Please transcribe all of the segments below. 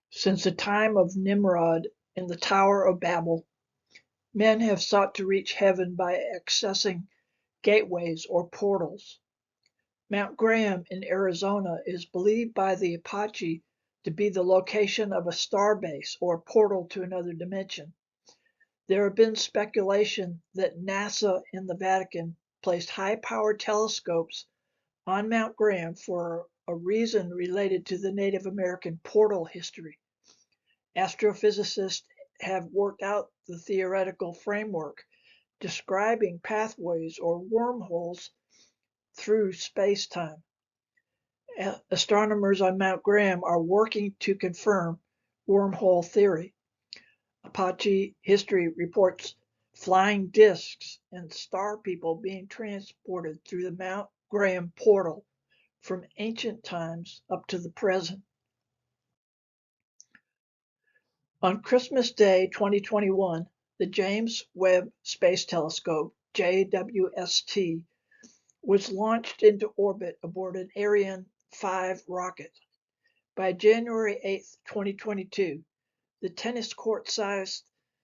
Since the time of Nimrod in the Tower of Babel, men have sought to reach heaven by accessing gateways or portals. Mount Graham in Arizona is believed by the Apache to be the location of a starbase or portal to another dimension. There have been speculation that NASA and the Vatican placed high-powered telescopes on Mount Graham for a reason related to the Native American portal history. Astrophysicists have worked out the theoretical framework describing pathways or wormholes through space-time. Astronomers on Mount Graham are working to confirm wormhole theory. Apache history reports flying discs and star people being transported through the Mount Graham portal from ancient times up to the present. On Christmas Day 2021, the James Webb Space Telescope, JWST, was launched into orbit aboard an Ariane 5 rocket. By January 8, 2022, the tennis court-sized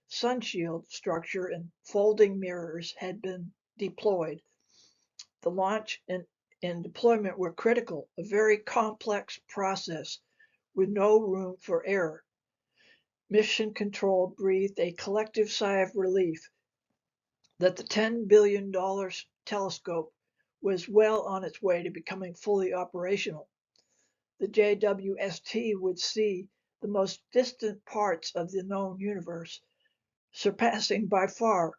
sunshield structure and folding mirrors had been deployed. The launch and deployment were critical, a very complex process with no room for error. Mission Control breathed a collective sigh of relief that the $10 billion telescope was well on its way to becoming fully operational. The JWST would see the most distant parts of the known universe, surpassing by far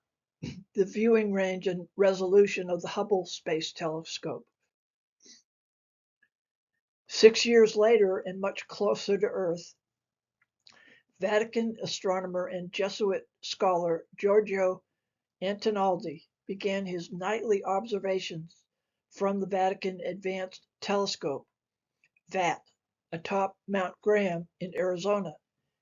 the viewing range and resolution of the Hubble Space Telescope. 6 years later, and much closer to Earth, Vatican astronomer and Jesuit scholar Giorgio Antonaldi began his nightly observations from the Vatican Advanced Telescope, VAT, atop Mount Graham in Arizona.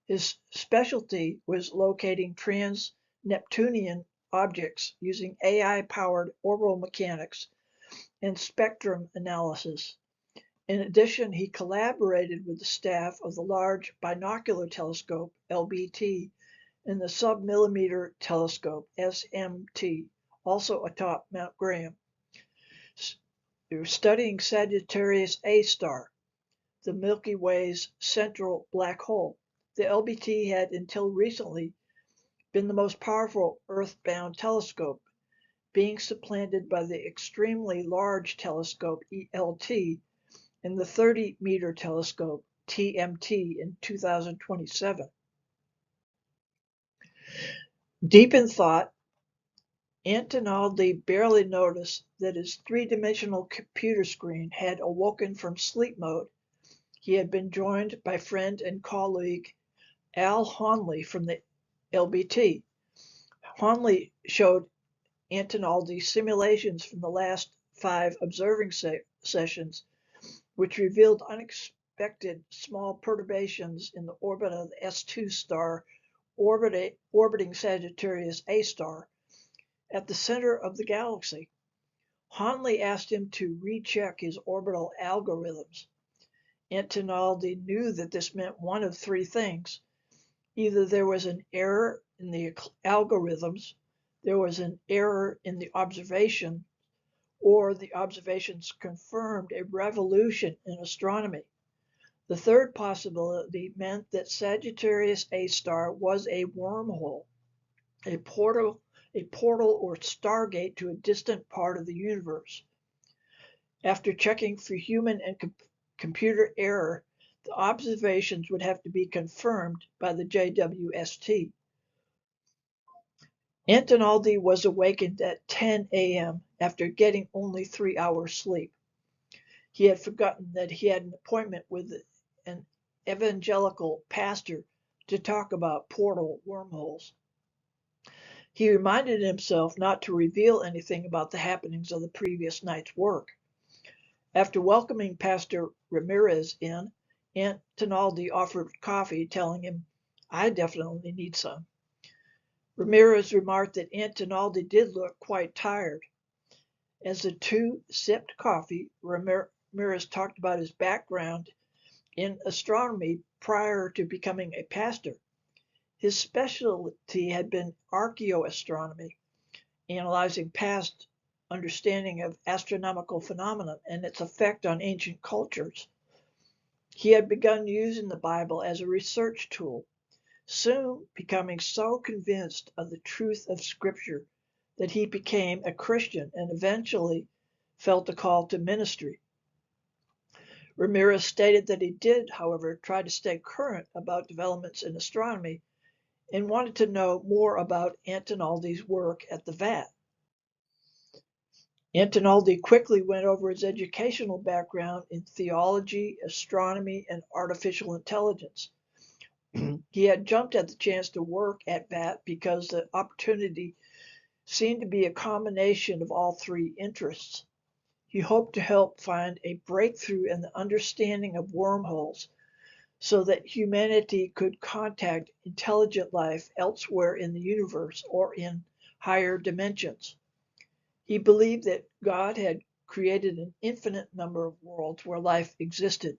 His specialty was locating trans-Neptunian objects using AI-powered orbital mechanics and spectrum analysis. In addition, he collaborated with the staff of the Large Binocular Telescope, LBT, and the Submillimeter Telescope, SMT, also atop Mount Graham. They were studying Sagittarius A star, the Milky Way's central black hole. The LBT had until recently been the most powerful Earth-bound telescope, being supplanted by the extremely large telescope ELT and the 30-meter telescope TMT in 2027. Deep in thought, Antonaldi barely noticed that his three-dimensional computer screen had awoken from sleep mode. He had been joined by friend and colleague Al Honley from the LBT. Honley showed Antonaldi simulations from the last 5 observing sessions, which revealed unexpected small perturbations in the orbit of the S2 star orbiting Sagittarius A star at the center of the galaxy. Honley asked him to recheck his orbital algorithms. Antonaldi knew that this meant one of 3 things. Either there was an error in the algorithms, there was an error in the observation, or the observations confirmed a revolution in astronomy. The third possibility meant that Sagittarius A star was a wormhole, a portal or stargate to a distant part of the universe. After checking for human and computer error, the observations would have to be confirmed by the JWST. Antonaldi was awakened at 10 a.m. after getting only 3 hours sleep. He had forgotten that he had an appointment with an evangelical pastor to talk about portal wormholes. He reminded himself not to reveal anything about the happenings of the previous night's work. After welcoming Pastor Ramirez in, Antonaldi offered coffee, telling him, "I definitely need some." Ramirez remarked that Antonaldi did look quite tired. As the two sipped coffee, Ramirez talked about his background in astronomy prior to becoming a pastor. His specialty had been archaeoastronomy, analyzing past understanding of astronomical phenomena and its effect on ancient cultures. He had begun using the Bible as a research tool, soon becoming so convinced of the truth of Scripture that he became a Christian and eventually felt a call to ministry. Ramirez stated that he did, however, try to stay current about developments in astronomy and wanted to know more about Antonaldi's work at the VAT. Antonaldi quickly went over his educational background in theology, astronomy, and artificial intelligence. He had jumped at the chance to work at VAT because the opportunity seemed to be a combination of all three interests. He hoped to help find a breakthrough in the understanding of wormholes so that humanity could contact intelligent life elsewhere in the universe or in higher dimensions. He believed that God had created an infinite number of worlds where life existed.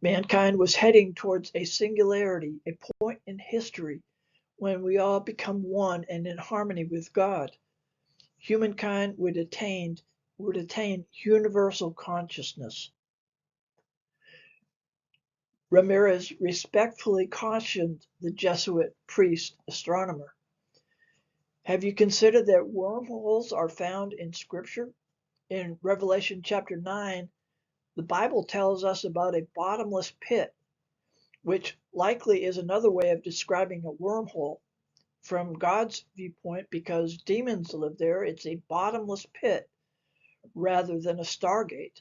Mankind was heading towards a singularity, a point in history when we all become one and in harmony with God. Humankind would attain universal consciousness. Ramirez respectfully cautioned the Jesuit priest astronomer. Have you considered that wormholes are found in Scripture? In Revelation chapter 9, the Bible tells us about a bottomless pit, which likely is another way of describing a wormhole. From God's viewpoint, because demons live there, it's a bottomless pit rather than a stargate.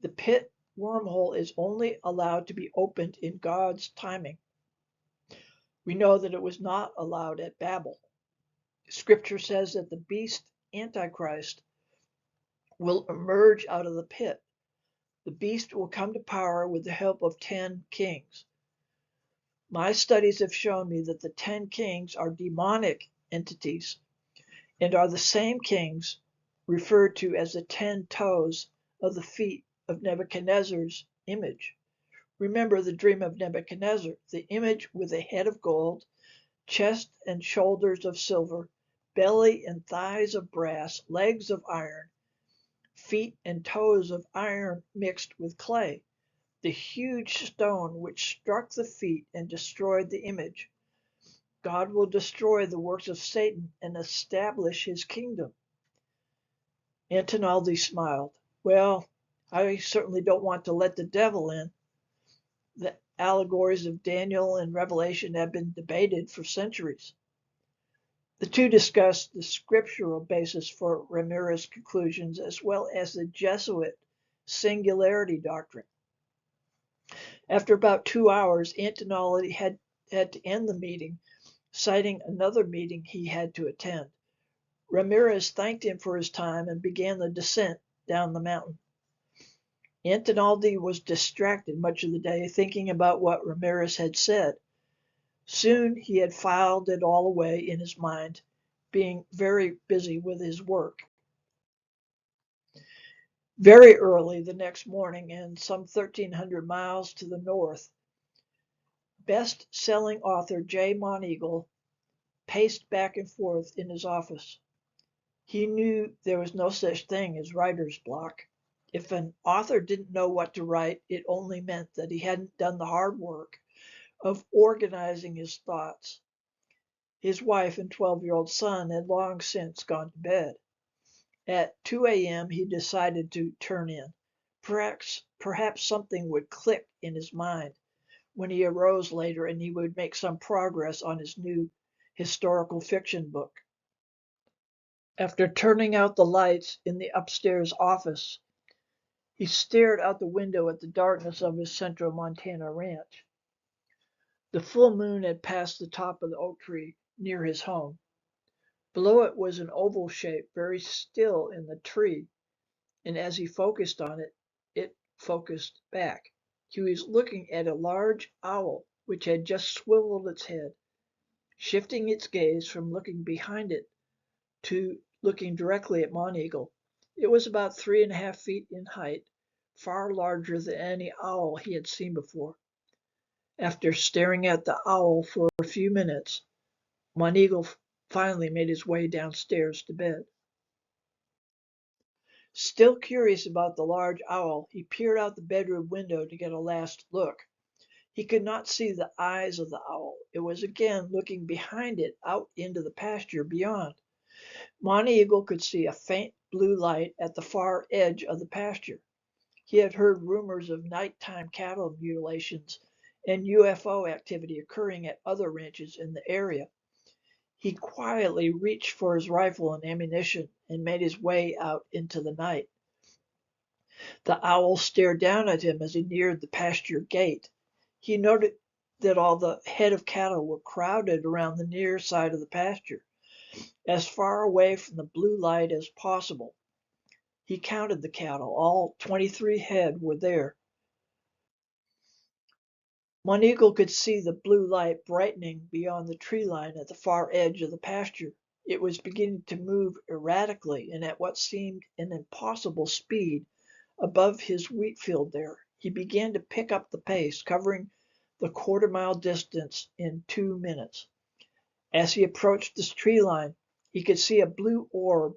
The pit wormhole is only allowed to be opened in God's timing. We know that it was not allowed at Babel. Scripture says that the beast, Antichrist, will emerge out of the pit. The beast will come to power with the help of 10 kings. My studies have shown me that the 10 kings are demonic entities and are the same kings referred to as the 10 toes of the feet of Nebuchadnezzar's image. Remember the dream of Nebuchadnezzar, the image with a head of gold, chest and shoulders of silver, belly and thighs of brass, legs of iron, feet and toes of iron mixed with clay. The huge stone which struck the feet and destroyed the image. God will destroy the works of Satan and establish his kingdom. Antonaldi smiled. Well, I certainly don't want to let the devil in. The allegories of Daniel and Revelation have been debated for centuries. The two discussed the scriptural basis for Ramirez's conclusions as well as the Jesuit singularity doctrine. After about 2 hours, Antonaldi had to end the meeting, citing another meeting he had to attend. Ramirez thanked him for his time and began the descent down the mountain. Antonaldi was distracted much of the day thinking about what Ramirez had said. Soon he had filed it all away in his mind, being very busy with his work. Very early the next morning, and some 1,300 miles to the north, best-selling author J. Moneagle paced back and forth in his office. He knew there was no such thing as writer's block. If an author didn't know what to write, it only meant that he hadn't done the hard work of organizing his thoughts. His wife and 12-year-old son had long since gone to bed. At 2 a.m., he decided to turn in. Perhaps something would click in his mind when he arose later and he would make some progress on his new historical fiction book. After turning out the lights in the upstairs office, he stared out the window at the darkness of his central Montana ranch. The full moon had passed the top of the oak tree near his home. Below it was an oval shape, very still in the tree, and as he focused on it, it focused back. He was looking at a large owl which had just swiveled its head, shifting its gaze from looking behind it to looking directly at Moneagle. It was about 3.5 feet in height, far larger than any owl he had seen before. After staring at the owl for a few minutes, Moneagle finally made his way downstairs to bed. Still curious about the large owl, he peered out the bedroom window to get a last look. He could not see the eyes of the owl. It was again looking behind it out into the pasture beyond. Moneagle could see a faint blue light at the far edge of the pasture. He had heard rumors of nighttime cattle mutilations and UFO activity occurring at other ranches in the area. He quietly reached for his rifle and ammunition and made his way out into the night. The owl stared down at him as he neared the pasture gate. He noted that all the head of cattle were crowded around the near side of the pasture, as far away from the blue light as possible. He counted the cattle. All 23 head were there. Moneagle could see the blue light brightening beyond the tree line at the far edge of the pasture. It was beginning to move erratically and at what seemed an impossible speed above his wheat field there. He began to pick up the pace, covering the quarter-mile distance in 2 minutes. As he approached this tree line, he could see a blue orb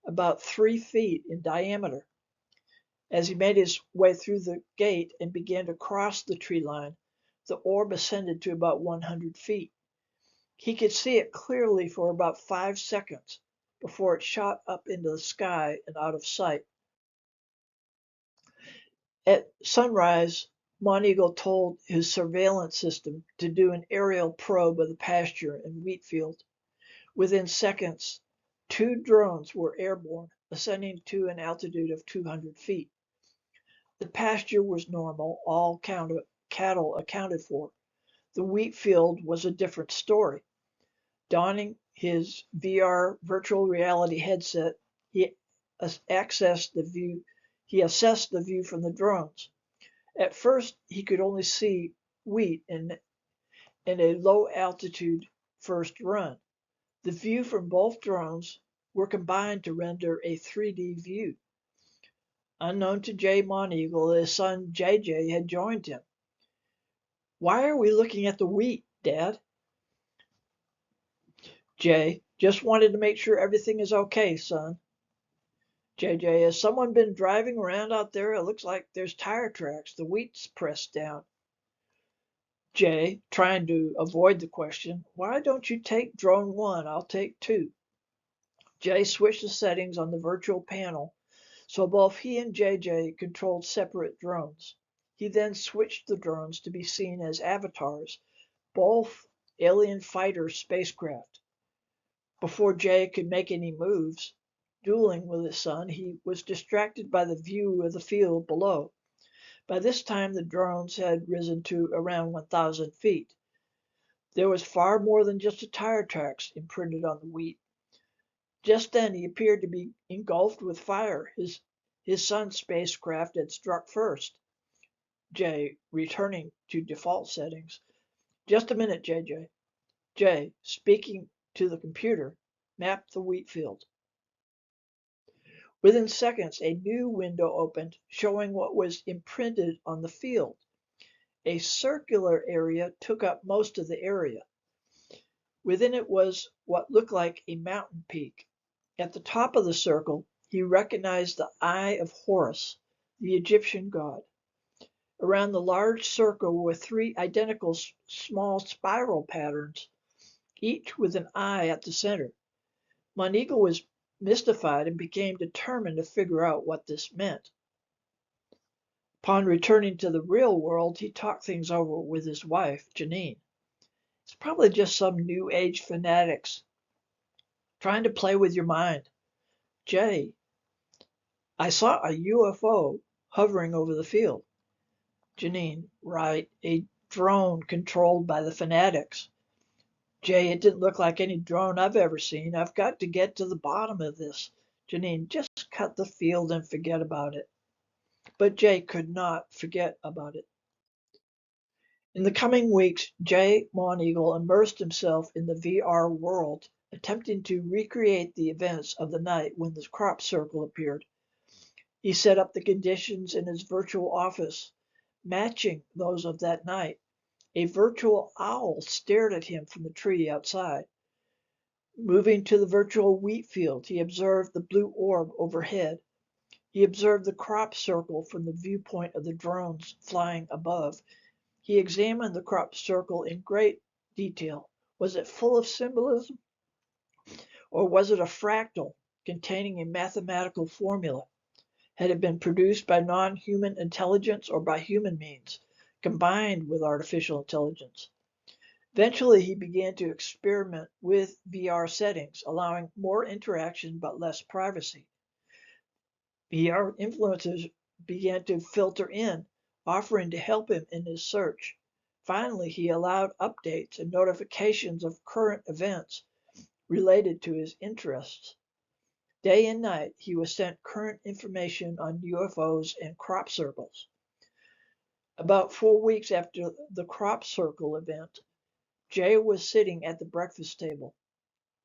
about 3 feet in diameter. As he made his way through the gate and began to cross the tree line, the orb ascended to about 100 feet. He could see it clearly for about 5 seconds before it shot up into the sky and out of sight. At sunrise, Moneagle told his surveillance system to do an aerial probe of the pasture and wheat field. Within seconds, 2 drones were airborne, ascending to an altitude of 200 feet. The pasture was normal, all cattle accounted for. The wheat field was a different story. Donning his VR virtual reality headset, he assessed the view from the drones. At first, he could only see wheat in a low altitude first run. The view from both drones were combined to render a 3D view. Unknown to Jay Moneagle, his son JJ had joined him. "Why are we looking at the wheat, Dad?" "Jay, just wanted to make sure everything is okay, son." "JJ, has someone been driving around out there? It looks like there's tire tracks. The wheat's pressed down." Jay, trying to avoid the question, "Why don't you take drone 1? I'll take 2." Jay switched the settings on the virtual panel so both he and JJ controlled separate drones. He then switched the drones to be seen as avatars, both alien fighter spacecraft. Before Jay could make any moves, dueling with his son, he was distracted by the view of the field below. By this time, the drones had risen to around 1,000 feet. There was far more than just the tire tracks imprinted on the wheat. Just then, he appeared to be engulfed with fire. His son's spacecraft had struck first. Jay, returning to default settings. "Just a minute, JJ." Jay, speaking to the computer, mapped the wheat field. Within seconds, a new window opened, showing what was imprinted on the field. A circular area took up most of the area. Within it was what looked like a mountain peak. At the top of the circle, he recognized the Eye of Horus, the Egyptian god. Around the large circle were 3 identical small spiral patterns, each with an eye at the center. Moneagle was mystified and became determined to figure out what this meant. Upon returning to the real world, he talked things over with his wife, Janine. "It's probably just some new age fanatics trying to play with your mind. Jay, I saw a UFO hovering over the field." Janine, "Right, a drone controlled by the fanatics." "Jay, it didn't look like any drone I've ever seen. I've got to get to the bottom of this." Janine, "Just cut the field and forget about it." But Jay could not forget about it. In the coming weeks, Jay Moneagle immersed himself in the VR world, attempting to recreate the events of the night when the crop circle appeared. He set up the conditions in his virtual office, matching those of that night. A virtual owl stared at him from the tree outside. Moving to the virtual wheat field, he observed the blue orb overhead. He observed the crop circle from the viewpoint of the drones flying above. He examined the crop circle in great detail. Was it full of symbolism, or was it a fractal containing a mathematical formula? Had it been produced by non-human intelligence or by human means, combined with artificial intelligence? Eventually, he began to experiment with VR settings, allowing more interaction but less privacy. VR influences began to filter in, offering to help him in his search. Finally, he allowed updates and notifications of current events related to his interests. Day and night, he was sent current information on UFOs and crop circles. About 4 weeks after the crop circle event, Jay was sitting at the breakfast table.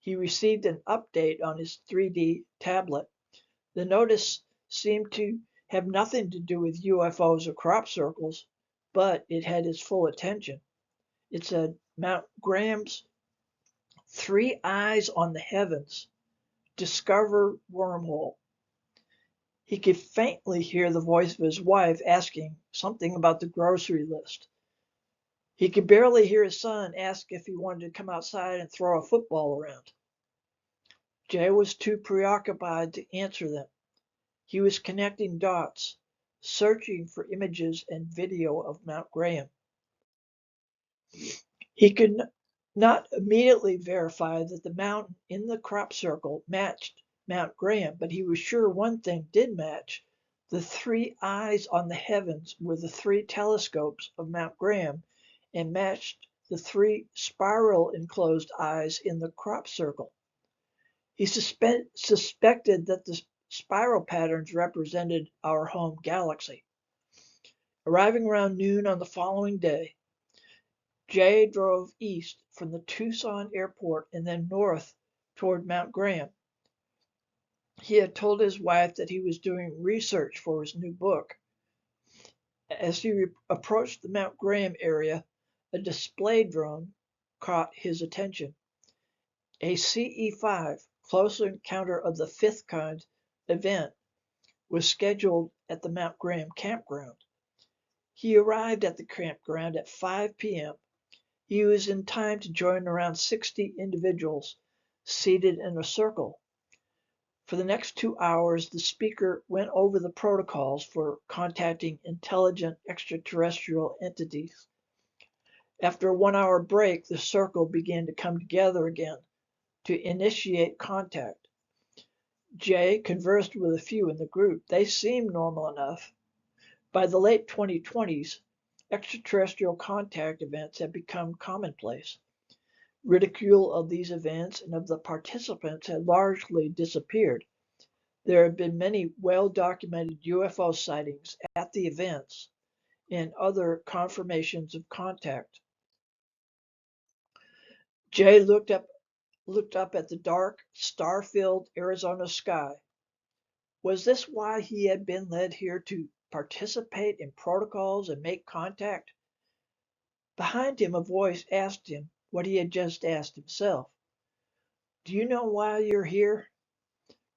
He received an update on his 3D tablet. The notice seemed to have nothing to do with UFOs or crop circles, but it had his full attention. It said, Mount Graham's 3 eyes on the heavens, discover wormhole. He could faintly hear the voice of his wife asking something about the grocery list. He could barely hear his son ask if he wanted to come outside and throw a football around. Jay was too preoccupied to answer them. He was connecting dots, searching for images and video of Mount Graham. He could not immediately verify that the mountain in the crop circle matched Mount Graham, but he was sure one thing did match. The 3 eyes on the heavens were the 3 telescopes of Mount Graham and matched the 3 spiral enclosed eyes in the crop circle. He suspected that the spiral patterns represented our home galaxy. Arriving around noon on the following day, Jay drove east from the Tucson airport and then north toward Mount Graham. He had told his wife that he was doing research for his new book. As he approached the Mount Graham area, a display drone caught his attention. A CE-5, Close Encounter of the Fifth Kind event, was scheduled at the Mount Graham campground. He arrived at the campground at 5 p.m. He was in time to join around 60 individuals seated in a circle. For the next 2 hours, the speaker went over the protocols for contacting intelligent extraterrestrial entities. After a 1-hour break, the circle began to come together again to initiate contact. Jay conversed with a few in the group. They seemed normal enough. By the late 2020s, extraterrestrial contact events had become commonplace. Ridicule of these events and of the participants had largely disappeared. There have been many well-documented UFO sightings at the events and other confirmations of contact. Jay looked up at the dark, star-filled Arizona sky. Was this why he had been led here to participate in protocols and make contact? Behind him, a voice asked him what he had just asked himself. Do you know why you're here?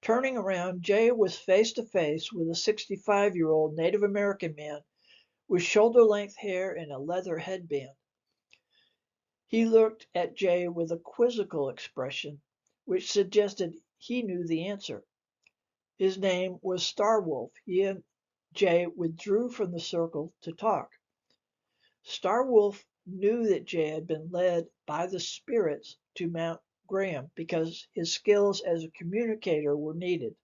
Turning around, Jay was face to face with a 65-year-old Native American man with shoulder-length hair and a leather headband. He looked at Jay with a quizzical expression, which suggested he knew the answer. His name was Starwolf. He and Jay withdrew from the circle to talk. Starwolf knew that Jay had been led by the spirits to Mount Graham because his skills as a communicator were needed.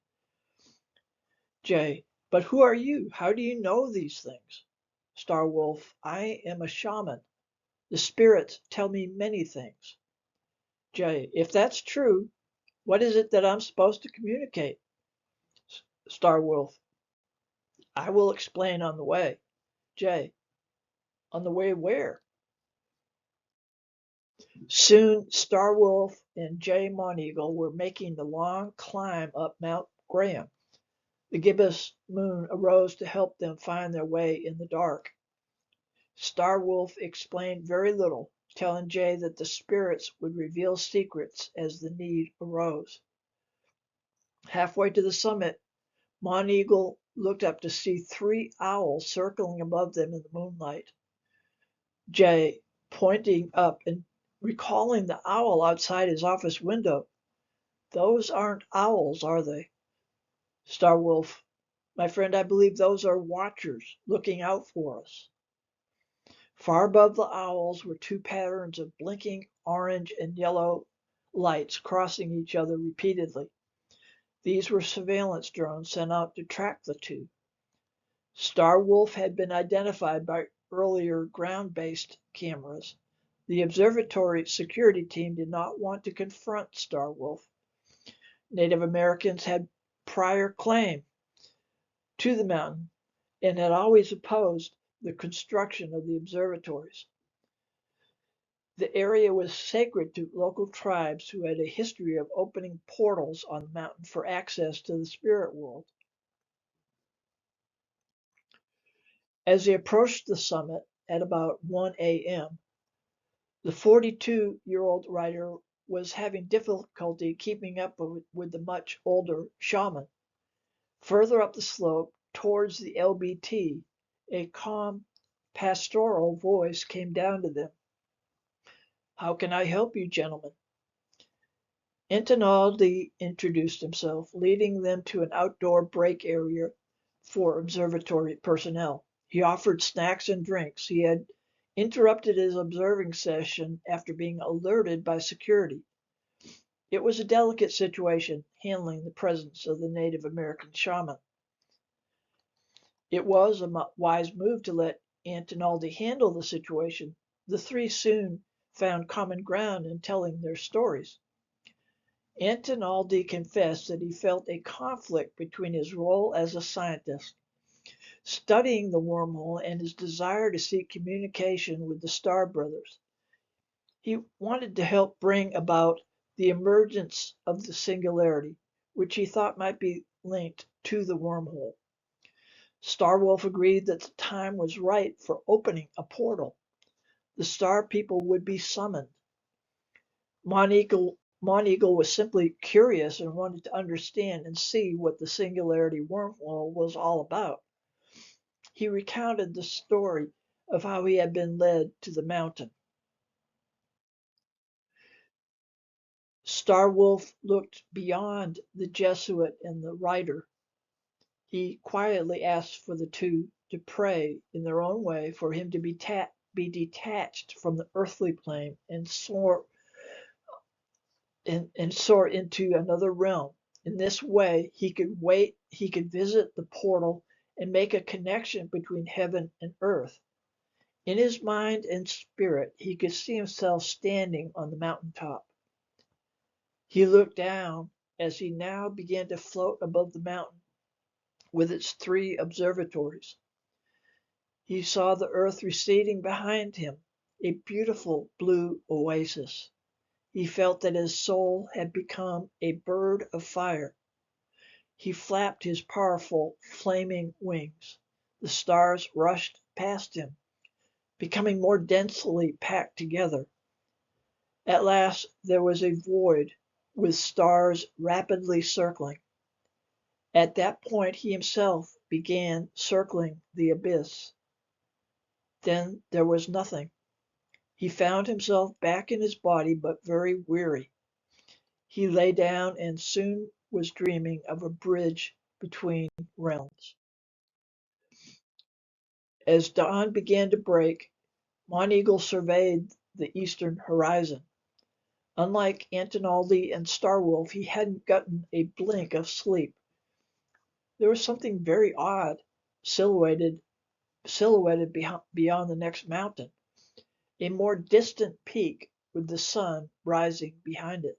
Jay, but who are you? How do you know these things? Starwolf, I am a shaman. The spirits tell me many things. Jay, if that's true, what is it that I'm supposed to communicate? Starwolf, I will explain on the way. Jay, on the way where? Soon, Starwolf and Jay Monteagle were making the long climb up Mount Graham. The gibbous moon arose to help them find their way in the dark. Starwolf explained very little, telling Jay that the spirits would reveal secrets as the need arose. Halfway to the summit, Monteagle looked up to see 3 owls circling above them in the moonlight. Jay, pointing up and recalling the owl outside his office window. "Those aren't owls, are they?" Starwolf, "My friend, I believe those are watchers looking out for us." Far above the owls were 2 patterns of blinking orange and yellow lights crossing each other repeatedly. These were surveillance drones sent out to track the 2. Starwolf had been identified by earlier ground-based cameras. The observatory security team did not want to confront Starwolf. Native Americans had prior claim to the mountain and had always opposed the construction of the observatories. The area was sacred to local tribes who had a history of opening portals on the mountain for access to the spirit world. As they approached the summit at about 1 a.m., the 42-year-old writer was having difficulty keeping up with the much older shaman. Further up the slope, towards the LBT, a calm, pastoral voice came down to them. "How can I help you, gentlemen?" Antonaldi introduced himself, leading them to an outdoor break area for observatory personnel. He offered snacks and drinks. He had interrupted his observing session after being alerted by security. It was a delicate situation, handling the presence of the Native American shaman. It was a wise move to let Antonaldi handle the situation. The 3 soon found common ground in telling their stories. Antonaldi confessed that he felt a conflict between his role as a scientist, studying the wormhole, and his desire to seek communication with the Star Brothers. He wanted to help bring about the emergence of the singularity, which he thought might be linked to the wormhole. Starwolf agreed that the time was right for opening a portal. The Star people would be summoned. Monteagle was simply curious and wanted to understand and see what the singularity wormhole was all about. He recounted the story of how he had been led to the mountain. Starwolf looked beyond the Jesuit and the writer. He quietly asked for the 2 to pray in their own way for him to be detached from the earthly plane and soar into another realm. In this way, he could visit the portal and make a connection between heaven and earth. In his mind and spirit, he could see himself standing on the mountaintop. He looked down as he now began to float above the mountain with its 3 observatories. He saw the earth receding behind him, a beautiful blue oasis. He felt that his soul had become a bird of fire. He flapped his powerful, flaming wings. The stars rushed past him, becoming more densely packed together. At last there was a void with stars rapidly circling. At that point he himself began circling the abyss. Then there was nothing. He found himself back in his body, but very weary. He lay down and soon was dreaming of a bridge between realms. As dawn began to break, Monteagle surveyed the eastern horizon. Unlike Antonaldi and Starwolf, he hadn't gotten a blink of sleep. There was something very odd silhouetted beyond the next mountain, a more distant peak with the sun rising behind it.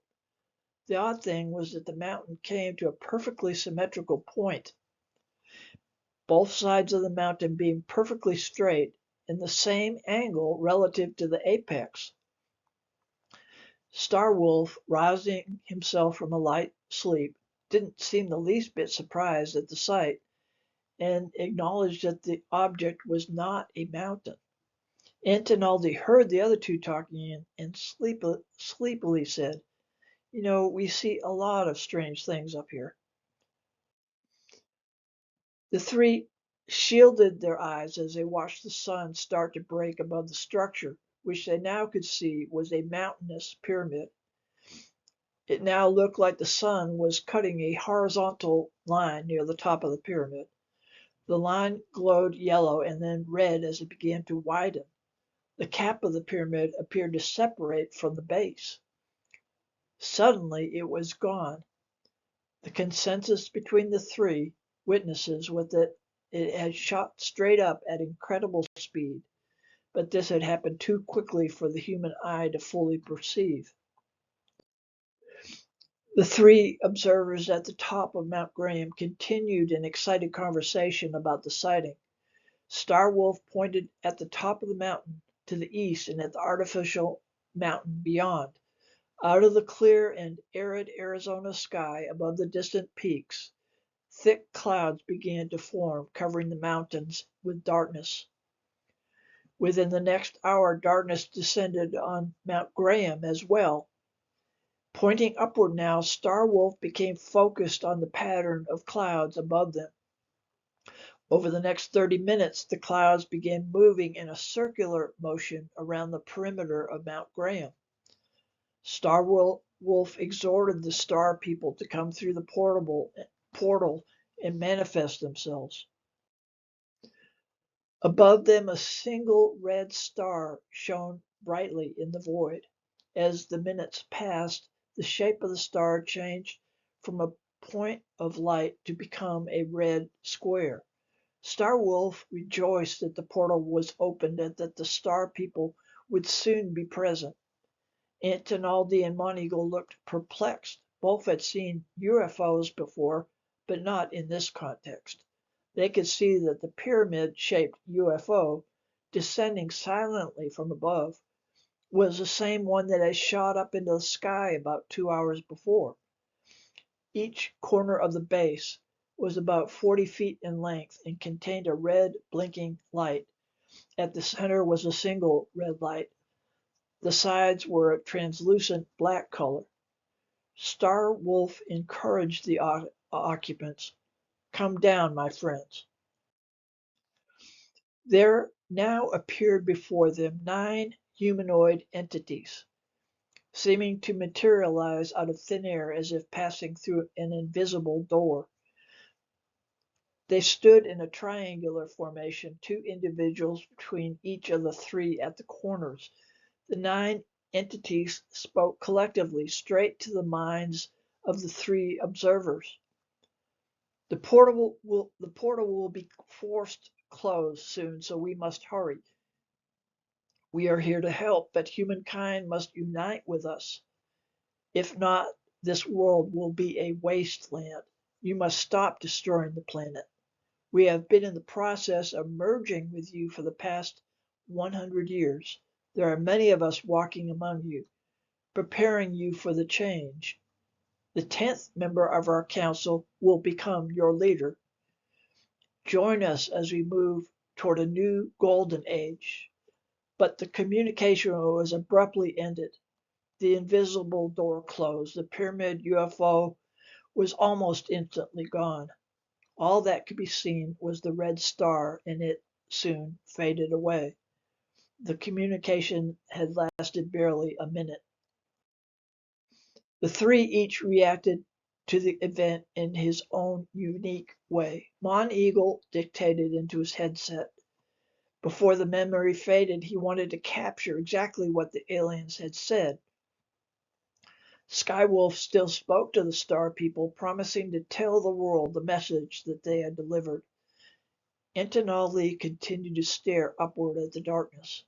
The odd thing was that the mountain came to a perfectly symmetrical point, both sides of the mountain being perfectly straight in the same angle relative to the apex. Starwolf, rousing himself from a light sleep, didn't seem the least bit surprised at the sight and acknowledged that the object was not a mountain. Antonaldi heard the other two talking and sleepily said, "You know, we see a lot of strange things up here." The three shielded their eyes as they watched the sun start to break above the structure, which they now could see was a mountainous pyramid. It now looked like the sun was cutting a horizontal line near the top of the pyramid. The line glowed yellow and then red as it began to widen. The cap of the pyramid appeared to separate from the base. Suddenly it was gone. The consensus between the three witnesses was that it had shot straight up at incredible speed, but this had happened too quickly for the human eye to fully perceive. The three observers at the top of Mount Graham continued an excited conversation about the sighting. Starwolf pointed at the top of the mountain to the east and at the artificial mountain beyond. Out of the clear and arid Arizona sky above the distant peaks, thick clouds began to form, covering the mountains with darkness. Within the next hour, darkness descended on Mount Graham as well. Pointing upward now, Starwolf became focused on the pattern of clouds above them. Over the next 30 minutes, the clouds began moving in a circular motion around the perimeter of Mount Graham. Starwolf exhorted the star people to come through the portal and manifest themselves. Above them, a single red star shone brightly in the void. As the minutes passed, the shape of the star changed from a point of light to become a red square. Starwolf rejoiced that the portal was opened and that the star people would soon be present. Antonaldi and Monteagle looked perplexed. Both had seen UFOs before, but not in this context. They could see that the pyramid-shaped UFO, descending silently from above, was the same one that had shot up into the sky about 2 hours before. Each corner of the base was about 40 feet in length and contained a red blinking light. At the center was a single red light. The sides were a translucent black color. Starwolf encouraged the occupants. "Come down, my friends." There now appeared before them 9 humanoid entities, seeming to materialize out of thin air as if passing through an invisible door. They stood in a triangular formation, 2 individuals between each of the 3 at the corners. The 9 entities spoke collectively straight to the minds of the 3 observers. The portal will be forced closed soon, so we must hurry. We are here to help, but humankind must unite with us. If not, this world will be a wasteland. You must stop destroying the planet. We have been in the process of merging with you for the past 100 years. There are many of us walking among you, preparing you for the change. The 10th member of our council will become your leader. Join us as we move toward a new golden age. But the communication was abruptly ended. The invisible door closed. The pyramid UFO was almost instantly gone. All that could be seen was the red star, and it soon faded away. The communication had lasted barely a minute. The 3 each reacted to the event in his own unique way. Monteagle dictated into his headset. Before the memory faded, he wanted to capture exactly what the aliens had said. Skywolf still spoke to the star people, promising to tell the world the message that they had delivered. Antonaldi continued to stare upward at the darkness.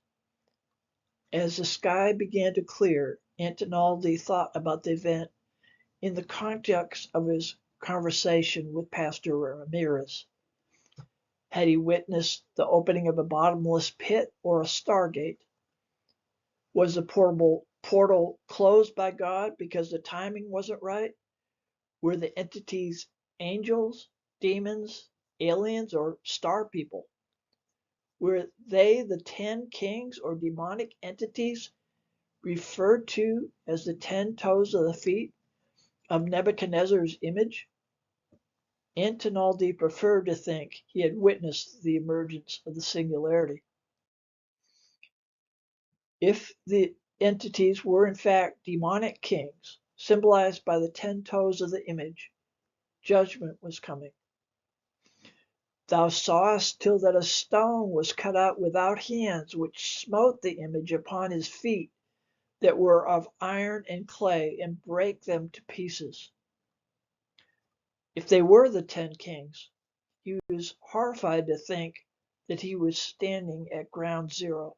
As the sky began to clear, Antonaldi thought about the event in the context of his conversation with Pastor Ramirez. Had he witnessed the opening of a bottomless pit or a stargate? Was the portal closed by God because the timing wasn't right? Were the entities angels, demons, aliens, or star people? Were they the 10 kings or demonic entities referred to as the 10 toes of the feet of Nebuchadnezzar's image? Antinaldi preferred to think he had witnessed the emergence of the singularity. If the entities were in fact demonic kings, symbolized by the 10 toes of the image, judgment was coming. Thou sawest till that a stone was cut out without hands, which smote the image upon his feet that were of iron and clay, and brake them to pieces. If they were the 10 kings, he was horrified to think that he was standing at ground zero.